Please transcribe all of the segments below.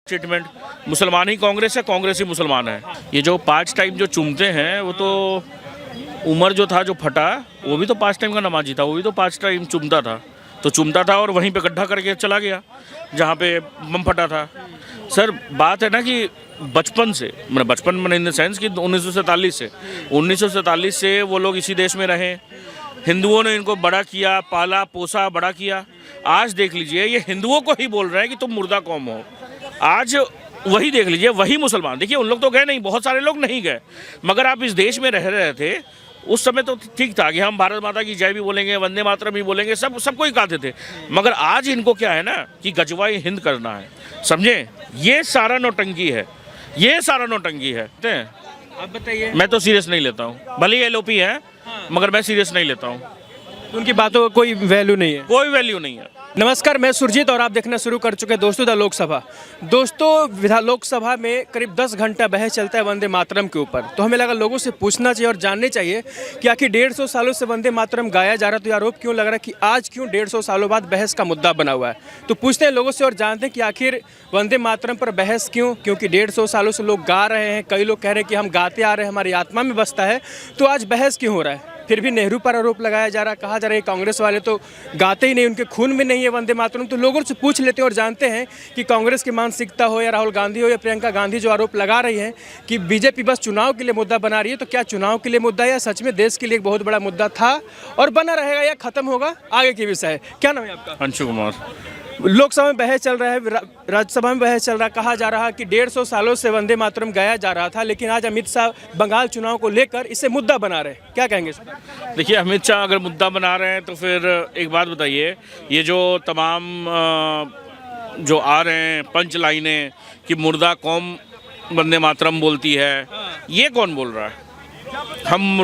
Statement मुसलमान ही कांग्रेस है, कांग्रेस ही मुसलमान है। ये जो 5 टाइम जो चूमते हैं वो तो उमर जो था जो फटा वो भी तो 5 टाइम का नमाजी था, वो भी तो 5 टाइम चूमता था, तो चूमता था और वहीं पे गड्ढा करके चला गया जहाँ पे बम फटा था। सर बात है ना कि बचपन से मतलब बचपन में इन द सेंस कि 1947 से वो लोग इसी देश में रहे, हिंदुओं ने इनको बड़ा किया, पाला पोसा, बड़ा किया। आज देख लीजिए ये हिंदुओं को ही बोल रहे हैं कि तुम मुर्दा कौम हो। आज वही देख लीजिए, वही मुसलमान, देखिए उन लोग तो गए नहीं, बहुत सारे लोग नहीं गए, मगर आप इस देश में रह रहे थे उस समय तो ठीक था कि हम भारत माता की जय भी बोलेंगे, वंदे मातरम भी बोलेंगे, सबको ही कहते थे। मगर आज इनको क्या है ना कि गजवाई हिंद करना है, समझे? ये सारा नौटंकी है, ये सारा नौटंकी है। आप बताइए। मैं तो सीरियस नहीं लेता हूँ, भले ही एलओपी है मगर मैं सीरियस नहीं लेता हूँ। उनकी बातों का कोई वैल्यू नहीं है, कोई वैल्यू नहीं है। नमस्कार, मैं सुरजीत और आप देखना शुरू कर चुके हैं दोस्तों द लोकसभा। दोस्तों लोकसभा में करीब 10 घंटा बहस चलता है वंदे मातरम के ऊपर, तो हमें लगा लोगों से पूछना चाहिए और जानने चाहिए कि आखिर 150 सालों से वंदे मातरम गाया जा रहा है, तो ये आरोप क्यों लग रहा है कि आज क्यों 150 सालों बाद बहस का मुद्दा बना हुआ है। तो पूछते हैं लोगों से और जानते हैं कि आखिर वंदे मातरम पर बहस क्यों, क्योंकि 150 सालों से लोग गा रहे हैं, कई लोग कह रहे हैं कि हम गाते आ रहे हैं, हमारी आत्मा में बसता है, तो आज बहस क्यों हो रहा है। फिर भी नेहरू पर आरोप लगाया जा रहा है, कहा जा रहा है कांग्रेस वाले तो गाते ही नहीं, उनके खून में नहीं है वंदे मातरम। तो लोगों से पूछ लेते हैं और जानते हैं कि कांग्रेस की मानसिकता हो या राहुल गांधी हो या प्रियंका गांधी जो आरोप लगा रही हैं कि बीजेपी बस चुनाव के लिए मुद्दा बना रही है, तो क्या चुनाव के लिए मुद्दा है या सच में देश के लिए एक बहुत बड़ा मुद्दा था और बना रहेगा या खत्म होगा, आगे की विषय है। क्या नाम है आपका? अंशु कुमार। लोकसभा में बहस चल रहा है, राज्यसभा में बहस चल रहा है, कहा जा रहा है कि 150 सालों से वंदे मातरम गाया जा रहा था, लेकिन आज अमित शाह बंगाल चुनाव को लेकर इसे मुद्दा बना रहे हैं, क्या कहेंगे? देखिए अमित शाह अगर मुद्दा बना रहे हैं तो फिर एक बात बताइए, ये जो तमाम जो आ रहे हैं पंच लाइनें कि मुर्दा कौम वंदे मातरम बोलती है, ये कौन बोल रहा है? हम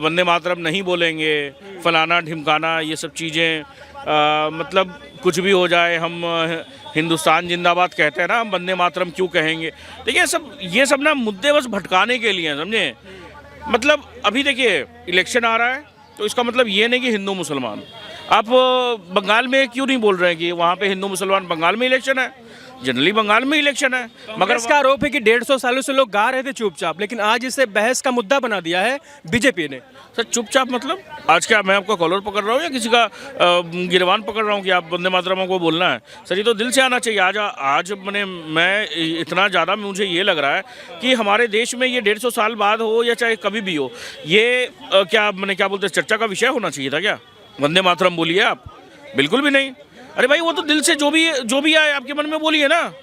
वंदे मातरम नहीं बोलेंगे, फलाना ढिमकाना, ये सब चीज़ें मतलब कुछ भी हो जाए, हम हिंदुस्तान जिंदाबाद कहते हैं ना, हम वंदे मातरम क्यों कहेंगे? देखिए ये सब ना मुद्दे बस भटकाने के लिए हैं, समझे? मतलब अभी देखिए इलेक्शन आ रहा है तो इसका मतलब ये नहीं कि हिंदू मुसलमान। आप बंगाल में क्यों नहीं बोल रहे हैं कि वहाँ पे हिंदू मुसलमान, बंगाल में इलेक्शन है, जनरली बंगाल में इलेक्शन है, मगर इसका आरोप है कि 150 सालों से लोग गा रहे थे चुपचाप, लेकिन आज इसे बहस का मुद्दा बना दिया है बीजेपी ने। सर चुपचाप मतलब आज क्या मैं आपका कॉलर पकड़ रहा हूँ या किसी का गिरबान पकड़ रहा हूँ कि आप वंदे मातरम को बोलना है? सर ये तो दिल से आना चाहिए। आज मैं इतना ज़्यादा मुझे ये लग रहा है कि हमारे देश में ये 150 साल बाद हो या चाहे कभी भी हो, ये क्या बोलते हैं, चर्चा का विषय होना चाहिए था क्या? वंदे मातरम बोलिए आप, बिल्कुल भी नहीं। अरे भाई वो तो दिल से जो भी आए आपके मन में बोलिए ना।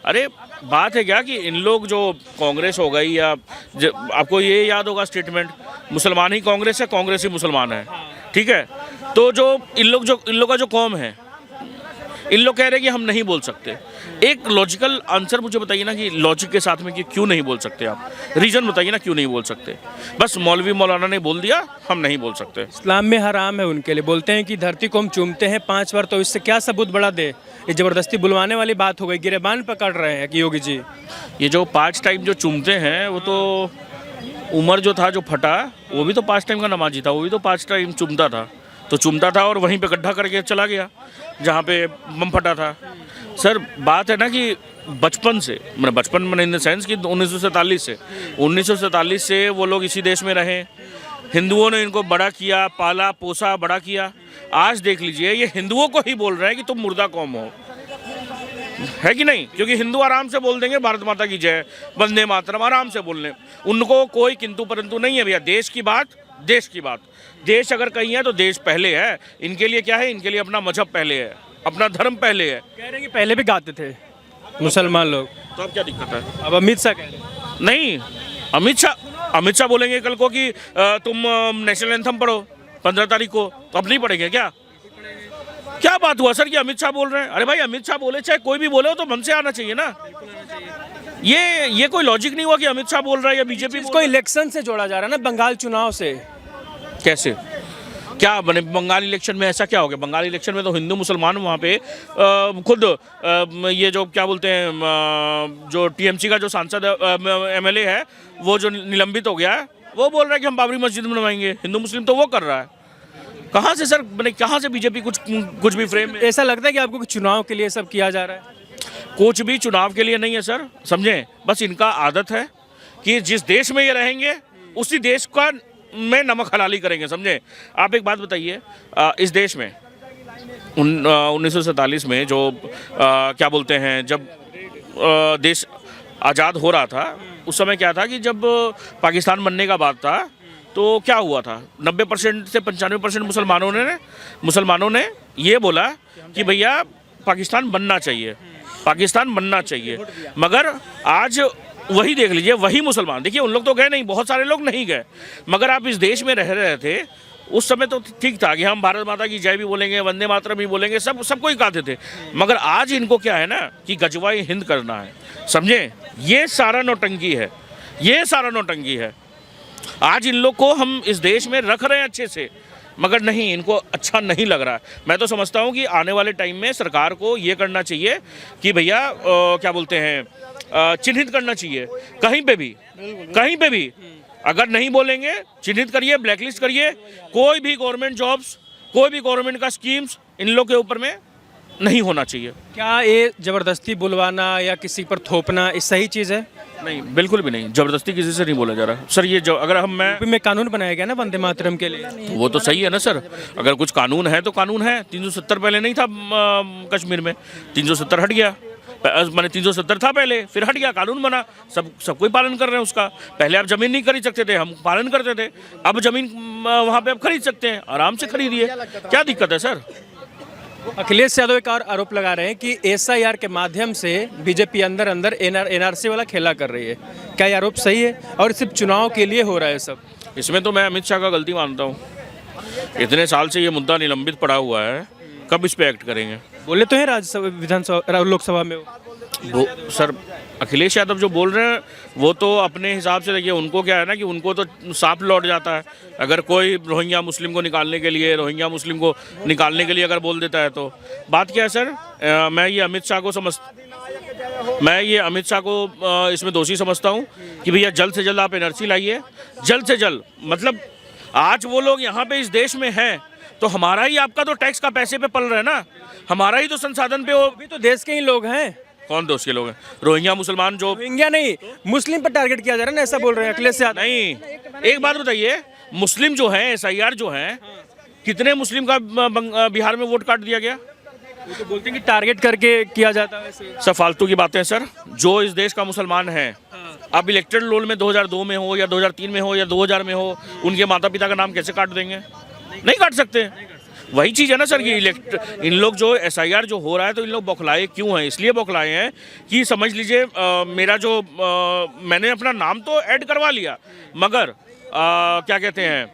अरे बात है क्या कि इन लोग जो कांग्रेस हो गई या आपको ये याद होगा स्टेटमेंट मुसलमान ही कांग्रेस है, कांग्रेस ही मुसलमान है, ठीक है? तो जो इन लोग का जो कौम है, इन लोग कह रहे हैं कि हम नहीं बोल सकते। एक लॉजिकल आंसर मुझे बताइए ना कि लॉजिक के साथ में कि क्यों नहीं बोल सकते आप, रीजन बताइए ना क्यों नहीं बोल सकते। बस मौलवी मौलाना ने बोल दिया हम नहीं बोल सकते। इस्लाम में हराम है उनके लिए, बोलते हैं कि धरती को हम चूमते हैं 5 बार, तो इससे क्या सबूत बड़ा दे? ये ज़बरदस्ती बुलवाने वाली बात हो गई, गिरेबान पकड़ रहे हैं कि योगी जी। ये जो 5 टाइम जो चूमते हैं वो तो उमर जो था जो फटा वो भी तो 5 टाइम का नमाजी था, वो भी तो 5 टाइम चूमता था, तो चूमता था और वहीं पे गड्ढा करके चला गया जहाँ पे बम फटा था। सर बात है ना कि बचपन में इन द सेंस कि 1947 से वो लोग इसी देश में रहे, हिंदुओं ने इनको बड़ा किया, पाला पोसा, बड़ा किया। आज देख लीजिए ये हिंदुओं को ही बोल रहे हैं कि तुम मुर्दा कौम हो, है कि नहीं? क्योंकि हिंदू आराम से बोल देंगे भारत माता की जय, वंदे मातरम आराम से बोलने, उनको कोई किंतु परंतु नहीं है भैया। देश की बात, देश अगर कहीं है तो देश पहले है। इनके लिए क्या है, इनके लिए अपना मजहब पहले है, अपना धर्म पहले है। कह रहे हैं कि पहले भी गाते थे मुसलमान लोग, तो अब क्या दिक्कत है? अब अमित शाह कह रहे हैं। नहीं, अमित शाह बोलेंगे कल को कि तुम नेशनल एंथम पढ़ो 15 तारीख को, तो अब नहीं पढ़ेंगे क्या बात हुआ सर कि अमित शाह बोल रहे हैं? अरे भाई अमित शाह बोले चाहे कोई भी बोले हो तो मन से आना चाहिए ना। ये कोई लॉजिक नहीं हुआ कि अमित शाह बोल रहा है या बीजेपी। इसको इलेक्शन से जोड़ा जा रहा है ना, बंगाल चुनाव से। कैसे? क्या बने बंगाल इलेक्शन में? ऐसा क्या हो गया? बंगाल इलेक्शन में तो हिंदू मुसलमान वहाँ पे खुद ये जो क्या बोलते हैं जो टीएमसी का जो सांसद एमएलए है वो जो निलंबित हो गया है, वो बोल रहा है कि हम बाबरी मस्जिद बनवाएंगे। हिंदू मुस्लिम तो वो कर रहा है। कहाँ से सर कहाँ से बीजेपी कुछ भी फ्रेम में? ऐसा लगता है कि आपको चुनाव के लिए सब किया जा रहा है? कुछ भी चुनाव के लिए नहीं है सर, समझें। बस इनका आदत है कि जिस देश में ये रहेंगे उसी देश का में नमक हलाली करेंगे, समझे। आप एक बात बताइए, इस देश में 1947 में जो क्या बोलते हैं, जब देश आज़ाद हो रहा था, उस समय क्या था कि जब पाकिस्तान बनने का बात था तो क्या हुआ था, 90% से 95% मुसलमानों ने ये बोला कि भैया पाकिस्तान बनना चाहिए, पाकिस्तान बनना चाहिए। मगर आज वही देख लीजिए, वही मुसलमान, देखिए उन लोग तो गए नहीं, बहुत सारे लोग नहीं गए, मगर आप इस देश में रह रहे थे उस समय तो ठीक था कि हम भारत माता की जय भी बोलेंगे, वंदे मातरम भी बोलेंगे, सबको ही कहते थे। मगर आज इनको क्या है ना कि गजवाई हिंद करना है, समझे। ये सारा नौटंकी है, ये सारा नौटंकी है। आज इन लोग को हम इस देश में रख रहे हैं अच्छे से, मगर नहीं, इनको अच्छा नहीं लग रहा है। मैं तो समझता हूँ कि आने वाले टाइम में सरकार को ये करना चाहिए कि भैया क्या बोलते हैं, चिन्हित करना चाहिए कहीं पे भी अगर नहीं बोलेंगे चिन्हित करिए, ब्लैकलिस्ट करिए। कोई भी गवर्नमेंट जॉब्स, कोई भी गवर्नमेंट का स्कीम्स इन लोग के ऊपर में नहीं होना चाहिए। क्या ये ज़बरदस्ती बुलवाना या किसी पर थोपना ये सही चीज़ है? नहीं, बिल्कुल भी नहीं, ज़बरदस्ती किसी से नहीं बोला जा रहा सर। ये जो अगर मैं में कानून बनाया गया ना वंदे मातरम के लिए, वो तो सही है ना सर। अगर कुछ कानून है तो कानून है। 370 पहले नहीं था कश्मीर में, 370 हट गया, मैंने 370 था पहले, फिर हट गया, कानून बना, सब कोई पालन कर रहे हैं उसका। पहले आप ज़मीन नहीं खरीद सकते थे, हम पालन करते थे, अब ज़मीन वहाँ पे आप खरीद सकते हैं, आराम से खरीदिए, क्या दिक्कत है सर। अखिलेश यादव एक और आरोप लगा रहे हैं कि SIR के माध्यम से बीजेपी अंदर NRC वाला खेला कर रही है। क्या ये आरोप सही है और सिर्फ चुनाव के लिए हो रहा है सब? इसमें तो मैं अमित शाह का गलती मानता हूँ। इतने साल से ये मुद्दा निलंबित पड़ा हुआ है, कब इस पे एक्ट करेंगे? बोले तो हैं राज्यसभा, विधानसभा, लोकसभा में वो सर अखिलेश यादव जो बोल रहे हैं वो तो अपने हिसाब से, देखिए उनको क्या है ना कि उनको तो सांप लौट जाता है। अगर कोई रोहिंग्या मुस्लिम को निकालने के लिए अगर बोल देता है तो बात क्या है सर। मैं ये अमित शाह को इसमें दोषी समझता हूँ कि भैया जल्द से जल्द आप NRC लाइए, जल्द से जल्द। मतलब आज वो लोग यहाँ पे इस देश में हैं तो हमारा ही आपका तो टैक्स का पैसे पे पल रहा है ना, हमारा ही तो संसाधन पे। वो अभी तो देश के ही लोग हैं। कौन दोस्त के लोग हैं? रोहिंग्या मुसलमान जो रोहिंग्या नहीं, मुस्लिम पर टारगेट किया जा रहा है ना, ऐसा बोल रहे हैं अखिलेश यादव। नहीं, एक बात बताइए, मुस्लिम जो हैं, SIR जो हैं, कितने मुस्लिम का बिहार में वोट काट दिया गया? वो तो बोलते हैं कि टारगेट करके किया जाता है ऐसे। सब फालतू की बातें हैं सर। जो इस देश का मुसलमान है, अब इलेक्टेड रोल में 2002 में हो या 2003 में हो या 2000 में हो, उनके माता पिता का नाम कैसे काट देंगे? नहीं काट सकते। वही चीज़ है ना सर, ये इन लोग जो SIR जो हो रहा है तो इन लोग बौखलाए क्यों हैं? इसलिए बौखलाए हैं कि समझ लीजिए मेरा जो मैंने अपना नाम तो ऐड करवा लिया, मगर क्या कहते हैं,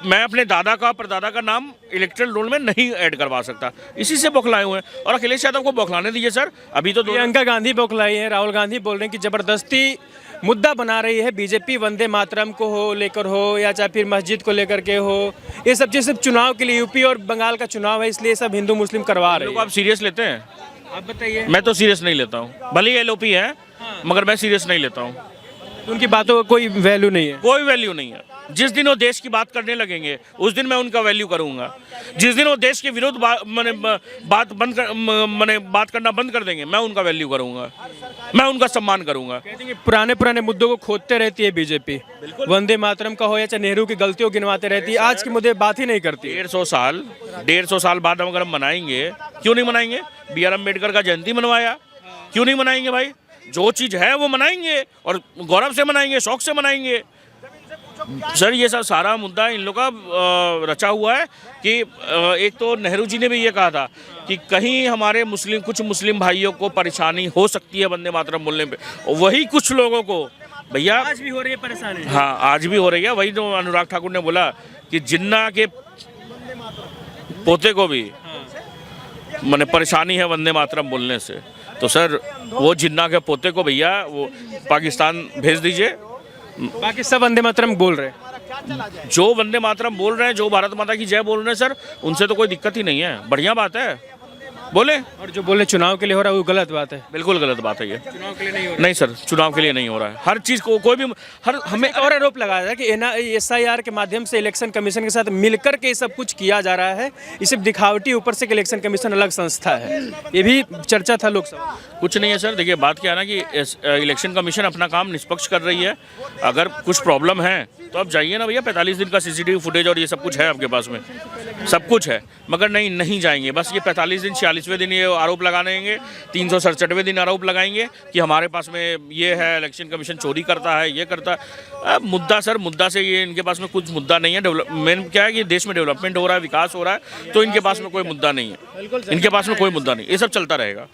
मैं अपने दादा का परदादा का नाम इलेक्टोरल रोल में नहीं ऐड करवा सकता, इसी से बौखलाए हुए हैं। और अखिलेश यादव को बौखलाने दीजिए सर। अभी तो प्रियंका गांधी बौखलाई है, राहुल गांधी बोल रहे हैं कि जबरदस्ती मुद्दा बना रही है बीजेपी, वंदे मातरम को लेकर हो या चाहे फिर मस्जिद को लेकर के हो, ये सब चीज़ सिर्फ चुनाव के लिए, यूपी और बंगाल का चुनाव है इसलिए सब हिंदू मुस्लिम करवा रहे हैं। आप सीरियस लेते हैं? आप बताइए। मैं तो सीरियस नहीं लेता हूँ, भले ही LOP है मगर मैं सीरियस नहीं लेता हूँ। उनकी बातों का कोई वैल्यू नहीं है, कोई वैल्यू नहीं है। जिस दिन वो देश की बात करने लगेंगे उस दिन मैं उनका वैल्यू करूंगा। जिस दिन वो देश के विरुद्ध बात करना बंद कर देंगे, मैं उनका वैल्यू करूंगा, मैं उनका सम्मान करूंगा। कहते हैं कि पुराने मुद्दों को खोदते रहती है बीजेपी, वंदे मातरम का हो या चाहे नेहरू की गलतियों गिनवाते रहती है, आज के मुद्दे बात ही नहीं करती। 150 साल बाद अगर हम मनाएंगे, क्यों नहीं मनाएंगे? BR अम्बेडकर का जयंती मनवाया, क्यों नहीं मनाएंगे भाई? जो चीज़ है वो मनाएंगे और गौरव से मनाएंगे, शौक से मनाएंगे। सर ये सब सारा मुद्दा इन लोग का रचा हुआ है कि एक तो नेहरू जी ने भी ये कहा था कि कहीं हमारे कुछ मुस्लिम भाइयों को परेशानी हो सकती है वंदे मातरम बोलने पे, वही कुछ लोगों को भैया आज भी हो रही है परेशानी। हाँ, आज भी हो रही है। वही तो अनुराग ठाकुर ने बोला कि जिन्ना के पोते को भी मैंने परेशानी है वंदे मातरम बोलने से, तो सर वो जिन्ना के पोते को भैया वो पाकिस्तान भेज दीजिए। बाकी सब वंदे मातरम बोल रहे हैं, जो वंदे मातरम बोल रहे हैं, जो भारत माता की जय बोल रहे हैं सर, उनसे तो कोई दिक्कत ही नहीं है, बढ़िया बात है। बोले। और जो बोले चुनाव के लिए हो रहा है वो गलत बात है। बिल्कुल गलत बात है ये। चुनाव के लिए नहीं हो रहा नहीं सर, चुनाव के लिए नहीं हो रहा है। हर चीज़ को कोई भी हर हमें एक और आरोप लगाया था कि SIR के माध्यम से इलेक्शन कमीशन के साथ मिलकर के ये सब कुछ किया जा रहा है, ये सिर्फ दिखावटी, ऊपर से इलेक्शन कमीशन अलग संस्था है, ये भी चर्चा था लोकसभा। कुछ नहीं है सर। देखिए बात क्या है ना कि इलेक्शन कमीशन अपना काम निष्पक्ष कर रही है। अगर कुछ प्रॉब्लम है तो आप जाइए ना भैया, 45 दिन का CCTV फुटेज और ये सब कुछ है आपके पास में, सब कुछ है। मगर नहीं जाएंगे, बस ये 45 दिन 46वें दिन ये आरोप लगाएंगे, 367वें दिन आरोप लगाएंगे कि हमारे पास में ये है, इलेक्शन कमीशन चोरी करता है, ये करता है। मुद्दा सर, मुद्दा से ये इनके पास में कुछ मुद्दा नहीं है। मेन क्या है कि देश में डेवलपमेंट हो रहा है, विकास हो रहा है, तो इनके पास में कोई मुद्दा नहीं है। इनके पास में कोई मुद्दा नहीं, ये सब चलता रहेगा।